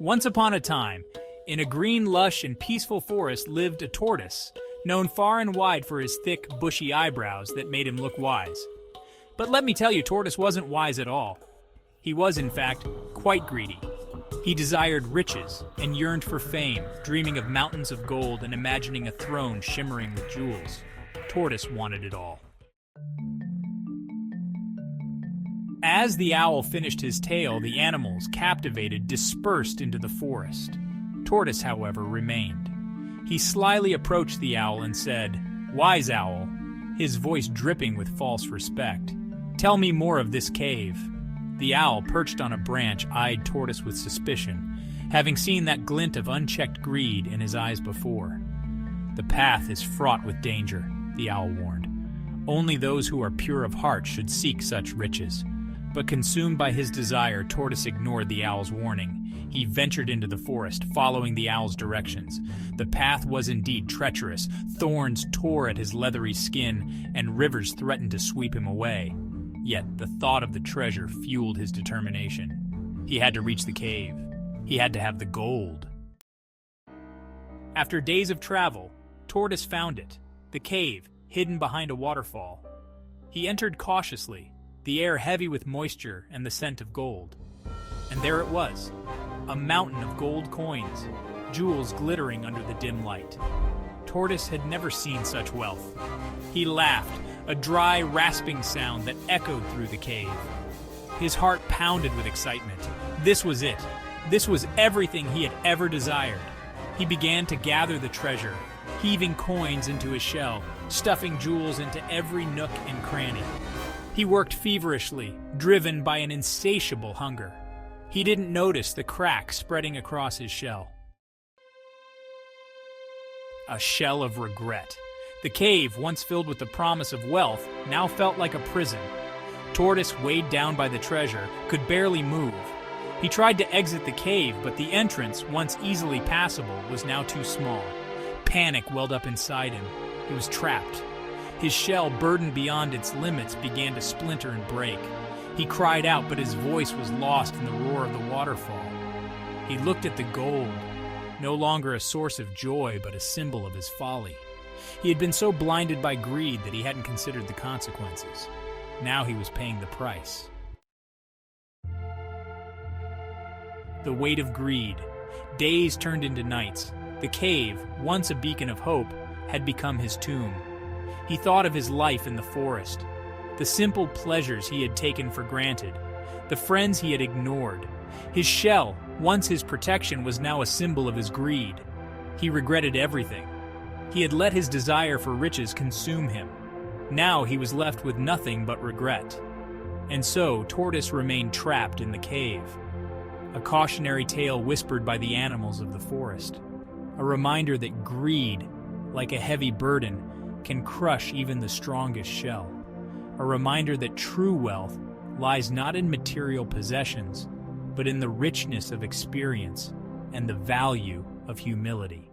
Once upon a time, in a green, lush, and peaceful forest lived a tortoise, known far and wide for his thick, bushy eyebrows that made him look wise. But let me tell you, Tortoise wasn't wise at all. He was, in fact, quite greedy. He desired riches and yearned for fame, dreaming of mountains of gold and imagining a throne shimmering with jewels. Tortoise wanted it all. As the owl finished his tale, the animals, captivated, dispersed into the forest. Tortoise, however, remained. He slyly approached the owl and said, "Wise owl," his voice dripping with false respect, "tell me more of this cave." The owl, perched on a branch, eyed Tortoise with suspicion, having seen that glint of unchecked greed in his eyes before. "The path is fraught with danger," the owl warned. "Only those who are pure of heart should seek such riches." But consumed by his desire, Tortoise ignored the owl's warning. He ventured into the forest, following the owl's directions. The path was indeed treacherous. Thorns tore at his leathery skin, and rivers threatened to sweep him away. Yet the thought of the treasure fueled his determination. He had to reach the cave. He had to have the gold. After days of travel, Tortoise found it, the cave, hidden behind a waterfall. He entered cautiously, the air heavy with moisture and the scent of gold. And there it was, a mountain of gold coins, jewels glittering under the dim light. Tortoise had never seen such wealth. He laughed, a dry, rasping sound that echoed through the cave. His heart pounded with excitement. This was it. This was everything he had ever desired. He began to gather the treasure, heaving coins into his shell, stuffing jewels into every nook and cranny. He worked feverishly, driven by an insatiable hunger. He didn't notice the crack spreading across his shell. A shell of regret. The cave, once filled with the promise of wealth, now felt like a prison. Tortoise, weighed down by the treasure, could barely move. He tried to exit the cave, but the entrance, once easily passable, was now too small. Panic welled up inside him. He was trapped. His shell, burdened beyond its limits, began to splinter and break. He cried out, but his voice was lost in the roar of the waterfall. He looked at the gold, no longer a source of joy, but a symbol of his folly. He had been so blinded by greed that he hadn't considered the consequences. Now he was paying the price. The weight of greed. Days turned into nights. The cave, once a beacon of hope, had become his tomb. He thought of his life in the forest, the simple pleasures he had taken for granted, the friends he had ignored. His shell, once his protection, was now a symbol of his greed. He regretted everything. He had let his desire for riches consume him. Now he was left with nothing but regret. And so Tortoise remained trapped in the cave. A cautionary tale whispered by the animals of the forest. A reminder that greed, like a heavy burden, can crush even the strongest shell. A reminder that true wealth lies not in material possessions, but in the richness of experience and the value of humility.